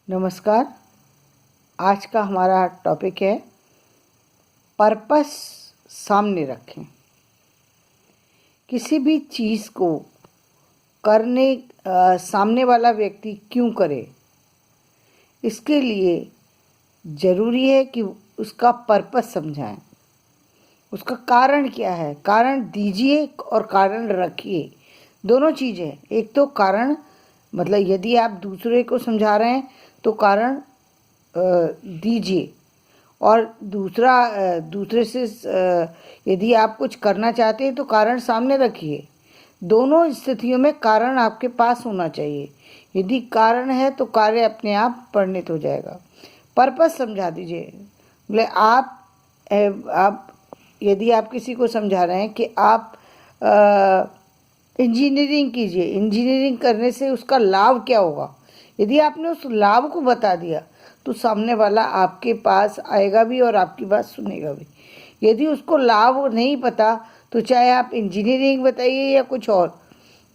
नमस्कार। आज का हमारा टॉपिक है पर्पस सामने रखें। किसी भी चीज़ को करने सामने वाला व्यक्ति क्यों करे, इसके लिए ज़रूरी है कि उसका पर्पस समझाएं। उसका कारण क्या है, कारण दीजिए और कारण रखिए, दोनों चीज़ें। एक तो कारण मतलब यदि आप दूसरे को समझा रहे हैं तो कारण दीजिए, और दूसरे से यदि आप कुछ करना चाहते हैं तो कारण सामने रखिए। दोनों स्थितियों में कारण आपके पास होना चाहिए। यदि कारण है तो कार्य अपने आप परिणित हो जाएगा। पर्पस समझा दीजिए। बोले आप यदि आप किसी को समझा रहे हैं कि आप इंजीनियरिंग कीजिए, इंजीनियरिंग करने से उसका लाभ क्या होगा, यदि आपने उस लाभ को बता दिया तो सामने वाला आपके पास आएगा भी और आपकी बात सुनेगा भी। यदि उसको लाभ नहीं पता तो चाहे आप इंजीनियरिंग बताइए या कुछ और,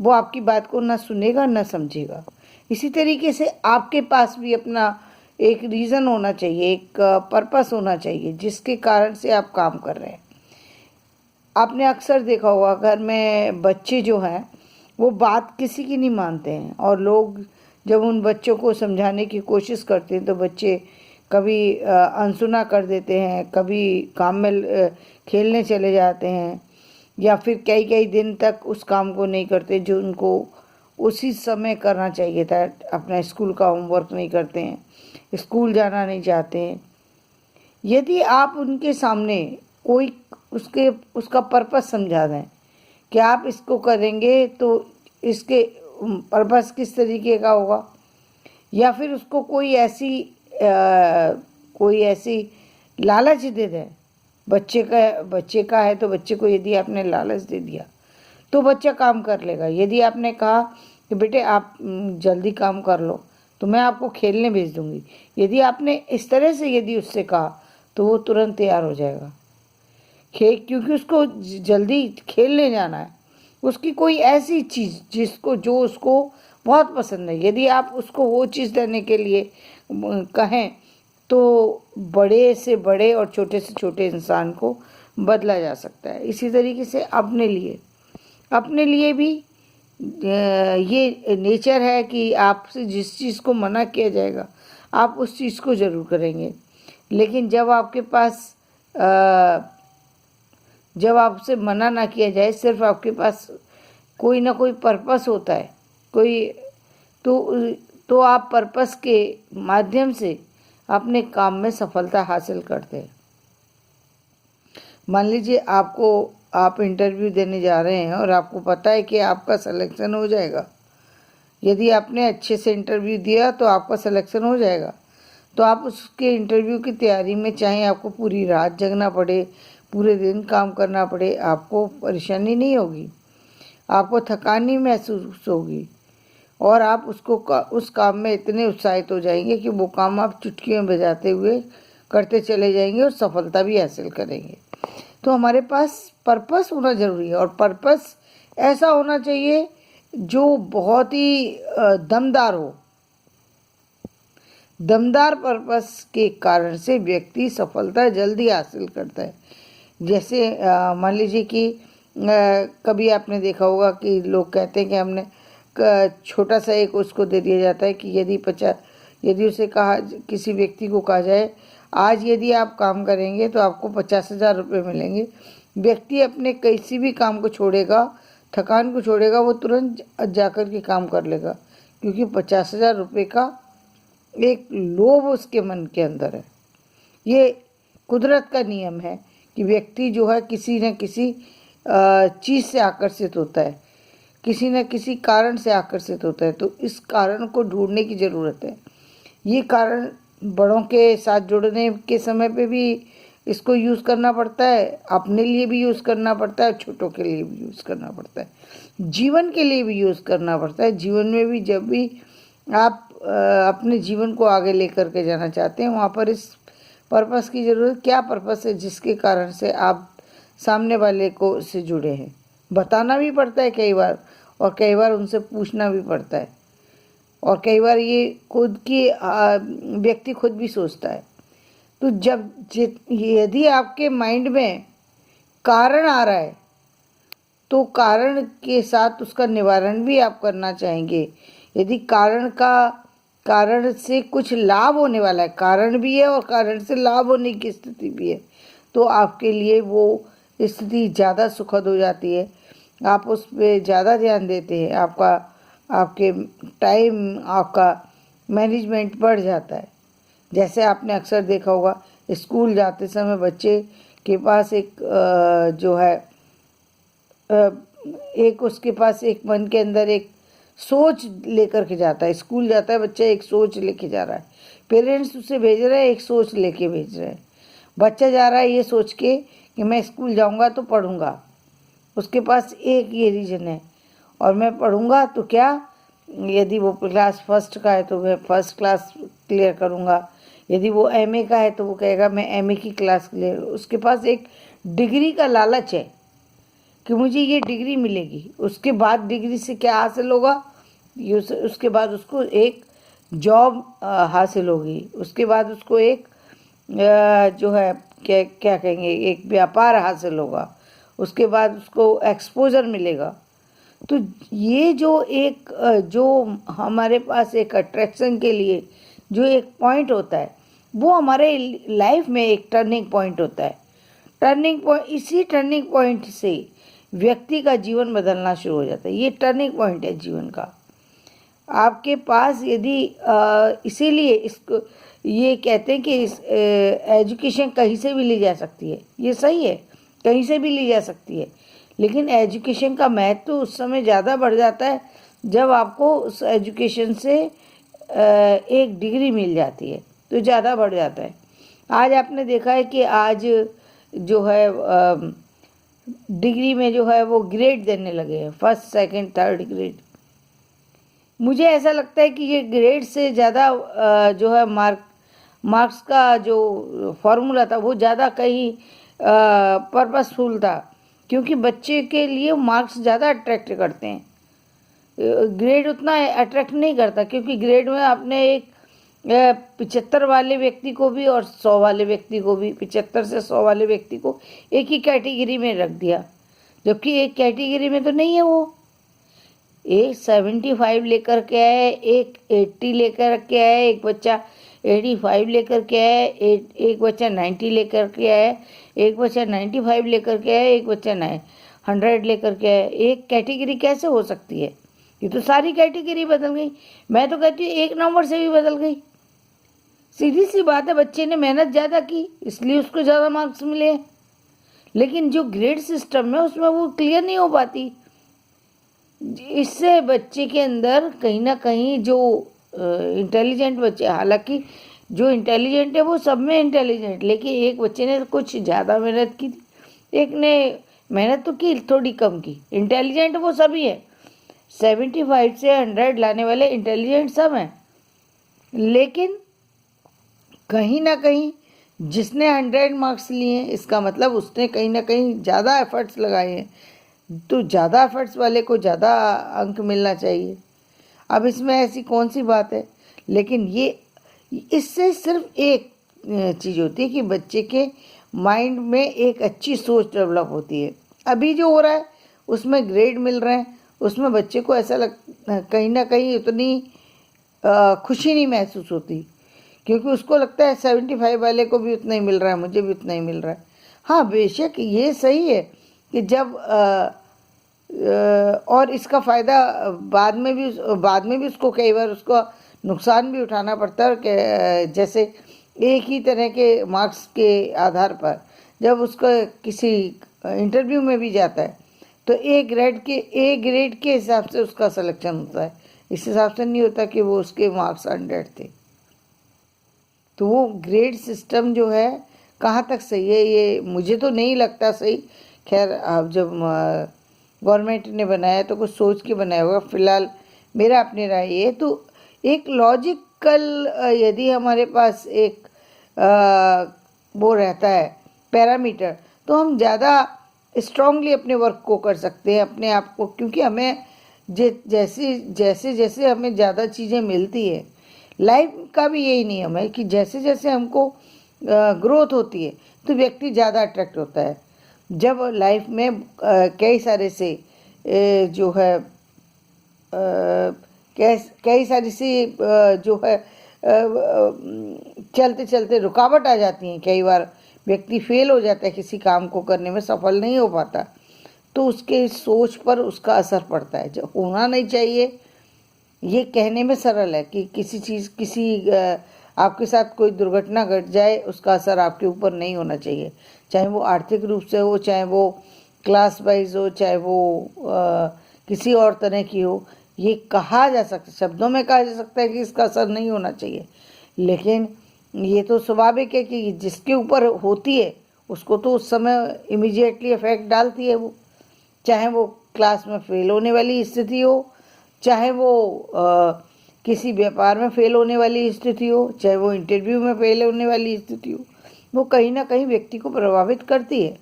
वो आपकी बात को ना सुनेगा ना समझेगा। इसी तरीके से आपके पास भी अपना एक रीज़न होना चाहिए, एक पर्पस होना चाहिए जिसके कारण से आप काम कर रहे हैं। आपने अक्सर देखा होगा घर में बच्चे जो हैं वो बात किसी की नहीं मानते हैं, और लोग जब उन बच्चों को समझाने की कोशिश करते हैं तो बच्चे कभी अनसुना कर देते हैं, कभी काम में खेलने चले जाते हैं, या फिर कई कई दिन तक उस काम को नहीं करते जो उनको उसी समय करना चाहिए था। अपना स्कूल का होमवर्क नहीं करते हैं, स्कूल जाना नहीं चाहते हैं। यदि आप उनके सामने कोई उसका पर्पस समझा दें कि आप इसको करेंगे तो इसके पर्पस किस तरीके का होगा, या फिर उसको कोई ऐसी लालच दे दें। बच्चे का है तो बच्चे को यदि आपने लालच दे दिया तो बच्चा काम कर लेगा। यदि आपने कहा कि बेटे आप जल्दी काम कर लो तो मैं आपको खेलने भेज दूंगी, यदि आपने इस तरह से यदि उससे कहा तो वो तुरंत तैयार हो जाएगा, क्योंकि उसको जल्दी खेलने जाना है। उसकी कोई ऐसी चीज़ जो उसको बहुत पसंद है, यदि आप उसको वो चीज़ देने के लिए कहें तो बड़े से बड़े और छोटे से छोटे इंसान को बदला जा सकता है। इसी तरीके से अपने लिए भी ये नेचर है कि आपसे जिस चीज़ को मना किया जाएगा आप उस चीज़ को ज़रूर करेंगे। लेकिन जब आपसे मना ना किया जाए, सिर्फ आपके पास कोई ना कोई पर्पस होता है, तो आप पर्पस के माध्यम से अपने काम में सफलता हासिल करते हैं। मान लीजिए आप इंटरव्यू देने जा रहे हैं और आपको पता है कि आपका सिलेक्शन हो जाएगा। यदि आपने अच्छे से इंटरव्यू दिया तो आपका सिलेक्शन हो जाएगा। तो आप उसके इंटरव्यू की तैयारी में चाहे आपको पूरी रात जगना पड़े, पूरे दिन काम करना पड़े, आपको परेशानी नहीं होगी, आपको थकान नहीं महसूस होगी, और आप उस काम में इतने उत्साहित हो जाएंगे कि वो काम आप चुटकियों बजाते हुए करते चले जाएंगे और सफलता भी हासिल करेंगे। तो हमारे पास पर्पस होना ज़रूरी है, और पर्पस ऐसा होना चाहिए जो बहुत ही दमदार हो। दमदार पर्पस के कारण से व्यक्ति सफलता जल्दी हासिल करता है। जैसे मान लीजिए कि कभी आपने देखा होगा कि लोग कहते हैं कि हमने छोटा सा एक उसको दे दिया जाता है कि यदि उसे किसी व्यक्ति को कहा जाए आज यदि आप काम करेंगे तो आपको 50,000 रुपये मिलेंगे, व्यक्ति अपने किसी भी काम को छोड़ेगा, थकान को छोड़ेगा, वो तुरंत जाकर के काम कर लेगा, क्योंकि 50,000 रुपये का एक लोभ उसके मन के अंदर है। ये कुदरत का नियम है कि व्यक्ति जो है किसी न किसी चीज़ से आकर्षित होता है, किसी न किसी कारण से आकर्षित होता है। तो इस कारण को ढूंढने की ज़रूरत है। ये कारण बड़ों के साथ जुड़ने के समय पे भी इसको यूज़ करना पड़ता है, अपने लिए भी यूज़ करना पड़ता है, छोटों के लिए भी यूज़ करना पड़ता है, जीवन के लिए भी यूज़ करना पड़ता है। जीवन में भी जब भी आप अपने जीवन को आगे लेकर के जाना चाहते हैं, वहाँ पर इस पर्पस की ज़रूरत, क्या पर्पस है जिसके कारण से आप सामने वाले को से जुड़े हैं, बताना भी पड़ता है कई बार, और कई बार उनसे पूछना भी पड़ता है। और कई बार ये खुद की व्यक्ति खुद भी सोचता है। तो जब यदि आपके माइंड में कारण आ रहा है तो कारण के साथ उसका निवारण भी आप करना चाहेंगे। यदि कारण से कुछ लाभ होने वाला है, कारण भी है और कारण से लाभ होने की स्थिति भी है, तो आपके लिए वो स्थिति ज़्यादा सुखद हो जाती है। आप उस पर ज़्यादा ध्यान देते हैं, आपके टाइम, आपका मैनेजमेंट बढ़ जाता है। जैसे आपने अक्सर देखा होगा, स्कूल जाते समय बच्चे के पास उसके पास एक मन के अंदर एक सोच लेकर के जाता है। स्कूल जाता है बच्चा, एक सोच लेके जा रहा है। पेरेंट्स उसे भेज रहे हैं, एक सोच लेके भेज रहे हैं। बच्चा जा रहा है ये सोच के कि मैं स्कूल जाऊंगा तो पढ़ूंगा। उसके पास एक ये रीज़न है, और मैं पढ़ूंगा तो क्या, यदि वो क्लास फर्स्ट का है तो मैं फर्स्ट क्लास क्लियर करूंगा, यदि वो एमए का है तो वो कहेगा मैं एमए की क्लास क्लियर। उसके पास एक डिग्री का लालच है कि मुझे ये डिग्री मिलेगी। उसके बाद डिग्री से क्या हासिल होगा, उसके बाद उसको एक जॉब हासिल होगी। उसके बाद उसको एक जो है क्या क्या कहेंगे, एक व्यापार हासिल होगा। उसके बाद उसको एक्सपोजर मिलेगा। तो ये जो हमारे पास एक अट्रैक्शन के लिए जो एक पॉइंट होता है, वो हमारे लाइफ में एक टर्निंग पॉइंट होता है। टर्निंग पॉइंट, इसी टर्निंग पॉइंट से व्यक्ति का जीवन बदलना शुरू हो जाता है। ये टर्निंग पॉइंट है जीवन का आपके पास। यदि इसीलिए इसको ये कहते हैं कि एजुकेशन कहीं से भी ली जा सकती है। ये सही है, कहीं से भी ली जा सकती है, लेकिन एजुकेशन का महत्व तो उस समय ज़्यादा बढ़ जाता है जब आपको उस एजुकेशन से एक डिग्री मिल जाती है, तो ज़्यादा बढ़ जाता है। आज आपने देखा है कि आज जो है डिग्री में जो है वो ग्रेड देने लगे हैं, फर्स्ट सेकंड थर्ड ग्रेड। मुझे ऐसा लगता है कि ये ग्रेड से ज़्यादा जो है मार्क्स का जो फॉर्मूला था वो ज़्यादा कहीं पर्पसफुल था, क्योंकि बच्चे के लिए मार्क्स ज़्यादा अट्रैक्ट करते हैं। ग्रेड उतना अट्रैक्ट नहीं करता, क्योंकि ग्रेड में आपने एक 75 वाले व्यक्ति को भी और 100 वाले व्यक्ति को भी, 75 से 100 वाले व्यक्ति को एक ही कैटेगरी में रख दिया, जबकि एक कैटेगरी में तो नहीं है वो। एक 75 लेकर के आए, एक 80 लेकर के आए, एक बच्चा 85 लेकर के आए, एक बच्चा 90 लेकर के आए, एक बच्चा 95 लेकर के आए, एक बच्चा 100 लेकर के आए। एक कैटेगरी कैसे हो सकती है? ये तो सारी कैटेगरी बदल गई। मैं तो कहती हूँ एक नंबर से भी बदल गई। सीधी सी बात है, बच्चे ने मेहनत ज़्यादा की इसलिए उसको ज़्यादा मार्क्स मिले, लेकिन जो ग्रेड सिस्टम है उसमें वो क्लियर नहीं हो पाती। इससे बच्चे के अंदर कहीं ना कहीं जो इंटेलिजेंट बच्चे, हालांकि जो इंटेलिजेंट है वो सब में इंटेलिजेंट, लेकिन एक बच्चे ने कुछ ज़्यादा मेहनत की थी, एक ने मेहनत तो की थोड़ी कम की। इंटेलिजेंट वो सभी है, 75 से 100 लाने वाले इंटेलिजेंट सब हैं, लेकिन कहीं ना कहीं जिसने 100 मार्क्स लिए हैं इसका मतलब उसने कहीं ना कहीं ज़्यादा एफर्ट्स लगाए हैं, तो ज़्यादा एफर्ट्स वाले को ज़्यादा अंक मिलना चाहिए। अब इसमें ऐसी कौन सी बात है? लेकिन ये इससे सिर्फ एक चीज़ होती है कि बच्चे के माइंड में एक अच्छी सोच डेवलप होती है। अभी जो हो रहा है उसमें ग्रेड मिल रहे हैं, उसमें बच्चे को ऐसा कहीं ना कहीं उतनी खुशी नहीं महसूस होती, क्योंकि उसको लगता है 75 वाले को भी उतना ही मिल रहा है, मुझे भी उतना ही मिल रहा है। हाँ, बेशक ये सही है कि जब और इसका फ़ायदा बाद में भी उसको कई बार उसको नुकसान भी उठाना पड़ता है कि जैसे एक ही तरह के मार्क्स के आधार पर जब उसको किसी इंटरव्यू में भी जाता है तो ए ग्रेड के हिसाब से उसका सिलेक्शन होता है। इस हिसाब से नहीं होता कि वो उसके मार्क्स 100 थे। तो वो ग्रेड सिस्टम जो है कहाँ तक सही है, ये मुझे तो नहीं लगता सही। खैर, अब जब गवर्नमेंट ने बनाया तो कुछ सोच के बनाया होगा। फिलहाल मेरा अपनी राय ये तो एक लॉजिकल, यदि हमारे पास एक वो रहता है पैरामीटर, तो हम ज़्यादा स्ट्रांगली अपने वर्क को कर सकते हैं, अपने आप को, क्योंकि हमें जैसे जैसे जैसे हमें ज़्यादा चीज़ें मिलती है, लाइफ का भी यही नियम है कि जैसे जैसे हमको ग्रोथ होती है तो व्यक्ति ज़्यादा अट्रैक्ट होता है। जब लाइफ में कई सारे से जो है कई सारी सी जो है चलते चलते रुकावट आ जाती हैं। कई बार व्यक्ति फेल हो जाता है, किसी काम को करने में सफल नहीं हो पाता, तो उसके सोच पर उसका असर पड़ता है। जो होना नहीं चाहिए, ये कहने में सरल है कि आपके साथ कोई दुर्घटना घट जाए, उसका असर आपके ऊपर नहीं होना चाहिए, चाहे वो आर्थिक रूप से हो, चाहे वो क्लास वाइज हो, चाहे वो किसी और तरह की हो। ये कहा जा सकता, शब्दों में कहा जा सकता है कि इसका असर नहीं होना चाहिए, लेकिन ये तो स्वाभाविक है कि जिसके ऊपर होती है उसको तो उस समय इमीडिएटली इफेक्ट डालती है वो। चाहे वो क्लास में फेल होने वाली स्थिति हो, चाहे वो किसी व्यापार में फेल होने वाली स्थिति हो, चाहे वो इंटरव्यू में फेल होने वाली स्थिति हो, वो कहीं ना कहीं व्यक्ति को प्रभावित करती है।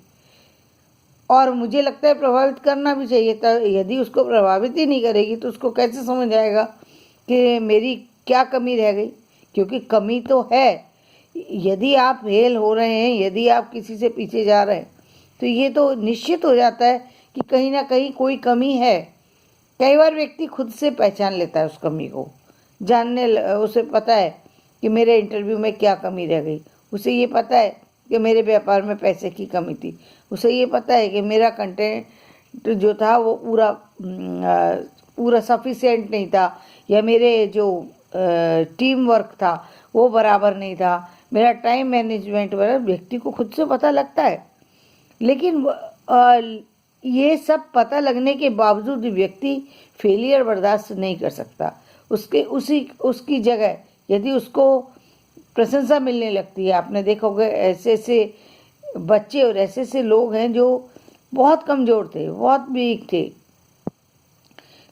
और मुझे लगता है प्रभावित करना भी चाहिए। यदि उसको प्रभावित ही नहीं करेगी तो उसको कैसे समझ आएगा कि मेरी क्या कमी रह गई, क्योंकि कमी तो है। यदि आप फेल हो रहे हैं, यदि आप किसी से पीछे जा रहे हैं, तो ये तो निश्चित हो जाता है कि कहीं ना कहीं कोई कमी है। कई बार व्यक्ति खुद से पहचान लेता है उस कमी को, उसे पता है कि मेरे इंटरव्यू में क्या कमी रह गई, उसे ये पता है कि मेरे व्यापार में पैसे की कमी थी, उसे ये पता है कि मेरा कंटेंट जो था वो पूरा सफिशिएंट नहीं था, या मेरे जो टीम वर्क था वो बराबर नहीं था, मेरा टाइम मैनेजमेंट वगैरह व्यक्ति को खुद से पता लगता है। लेकिन ये सब पता लगने के बावजूद व्यक्ति फेलियर बर्दाश्त नहीं कर सकता। उसकी जगह यदि उसको प्रशंसा मिलने लगती है, आपने देखा होगा ऐसे ऐसे बच्चे और ऐसे ऐसे लोग हैं जो बहुत कमज़ोर थे, बहुत वीक थे,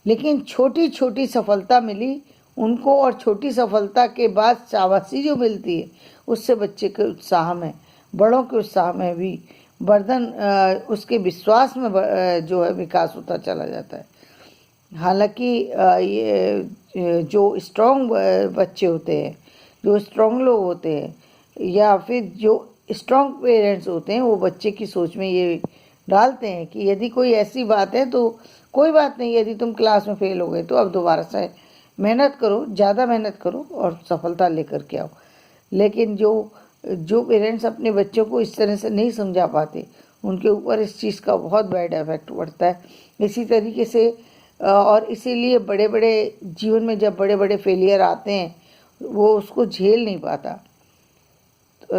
लेकिन छोटी छोटी सफलता मिली उनको, और छोटी सफलता के बाद शाबाशी जो मिलती है उससे बच्चे के उत्साह में, बड़ों के उत्साह में भी उसके विश्वास में जो है विकास होता चला जाता है। हालांकि ये जो स्ट्रॉन्ग बच्चे होते हैं, जो स्ट्रॉन्ग लोग होते हैं, या फिर जो स्ट्रॉन्ग पेरेंट्स होते हैं, वो बच्चे की सोच में ये डालते हैं कि यदि कोई ऐसी बात है तो कोई बात नहीं, यदि तुम क्लास में फेल हो गए तो अब दोबारा से मेहनत करो, ज़्यादा मेहनत करो और सफलता लेकर के आओ। लेकिन जो पेरेंट्स अपने बच्चों को इस तरह से नहीं समझा पाते, उनके ऊपर इस चीज़ का बहुत बैड इफेक्ट पड़ता है। इसी तरीके से और इसीलिए बड़े बड़े जीवन में जब बड़े बड़े फेलियर आते हैं वो उसको झेल नहीं पाता।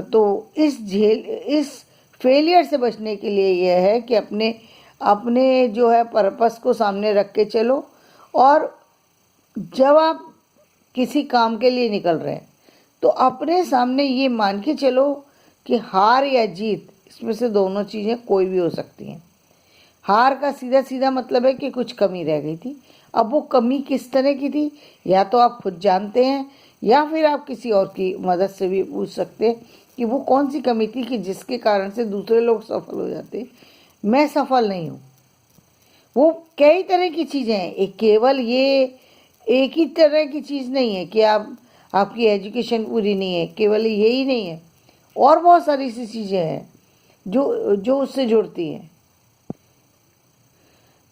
तो इस फेलियर से बचने के लिए यह है कि अपने जो है पर्पस को सामने रख के चलो, और जब आप किसी काम के लिए निकल रहे हैं तो अपने सामने ये मान के चलो कि हार या जीत, इसमें से दोनों चीज़ें कोई भी हो सकती हैं। हार का सीधा सीधा मतलब है कि कुछ कमी रह गई थी। अब वो कमी किस तरह की थी, या तो आप खुद जानते हैं, या फिर आप किसी और की मदद से भी पूछ सकते हैं कि वो कौन सी कमी थी कि जिसके कारण से दूसरे लोग सफल हो जाते, मैं सफल नहीं हूँ। वो कई तरह की चीज़ें हैं, केवल ये एक ही तरह की चीज़ नहीं है कि आपकी एजुकेशन पूरी नहीं है, केवल यही नहीं है, और बहुत सारी सी चीज़ें हैं जो उससे जुड़ती हैं।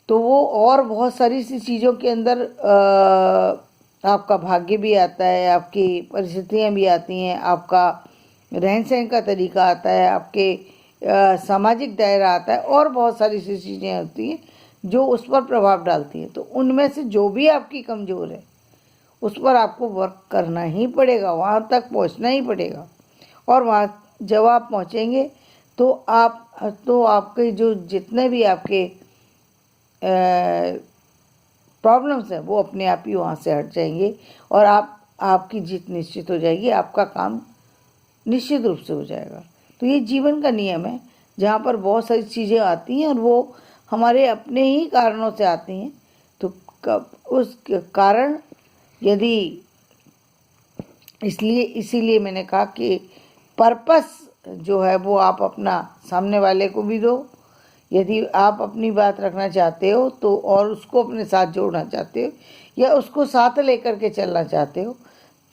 तो वो और बहुत सारी सी चीज़ों के अंदर आपका भाग्य भी आता है, आपकी परिस्थितियाँ भी आती हैं, आपका रहन सहन का तरीका आता है, आपके सामाजिक दायरा आता है, और बहुत सारी सी चीज़ें होती हैं जो उस पर प्रभाव डालती हैं। तो उनमें से जो भी आपकी कमज़ोर है उस पर आपको वर्क करना ही पड़ेगा, वहाँ तक पहुँचना ही पड़ेगा। और वहाँ जब आप पहुँचेंगे तो आपके जो जितने भी आपके प्रॉब्लम्स हैं वो अपने आप ही वहाँ से हट जाएंगे, और आपकी जीत निश्चित हो जाएगी, आपका काम निश्चित रूप से हो जाएगा। तो ये जीवन का नियम है, जहाँ पर बहुत सारी चीज़ें आती हैं और वो हमारे अपने ही कारणों से आती हैं। तो उस कारण यदि इसीलिए मैंने कहा कि पर्पस जो है वो आप अपना सामने वाले को भी दो, यदि आप अपनी बात रखना चाहते हो तो और उसको अपने साथ जोड़ना चाहते हो या उसको साथ लेकर के चलना चाहते हो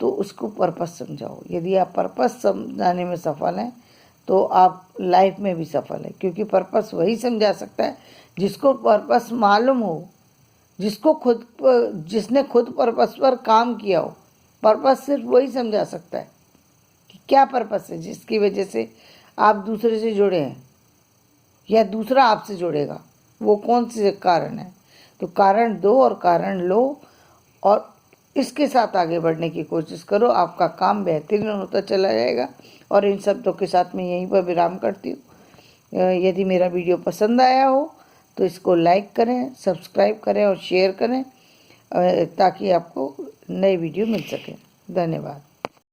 तो उसको पर्पस समझाओ। यदि आप पर्पस समझाने में सफल हैं तो आप लाइफ में भी सफल है, क्योंकि पर्पस वही समझा सकता है जिसको पर्पस मालूम हो, जिसने खुद पर्पस पर काम किया हो। पर्पस सिर्फ वही समझा सकता है कि क्या पर्पस है जिसकी वजह से आप दूसरे से जुड़े हैं या दूसरा आपसे जुड़ेगा, वो कौन से कारण है। तो कारण दो और कारण लो और इसके साथ आगे बढ़ने की कोशिश करो, आपका काम बेहतरीन होता चला जाएगा। और इन शब्दों के साथ मैं यहीं पर विराम करती हूँ। यदि मेरा वीडियो पसंद आया हो तो इसको लाइक करें, सब्सक्राइब करें और शेयर करें ताकि आपको नए वीडियो मिल सके। धन्यवाद।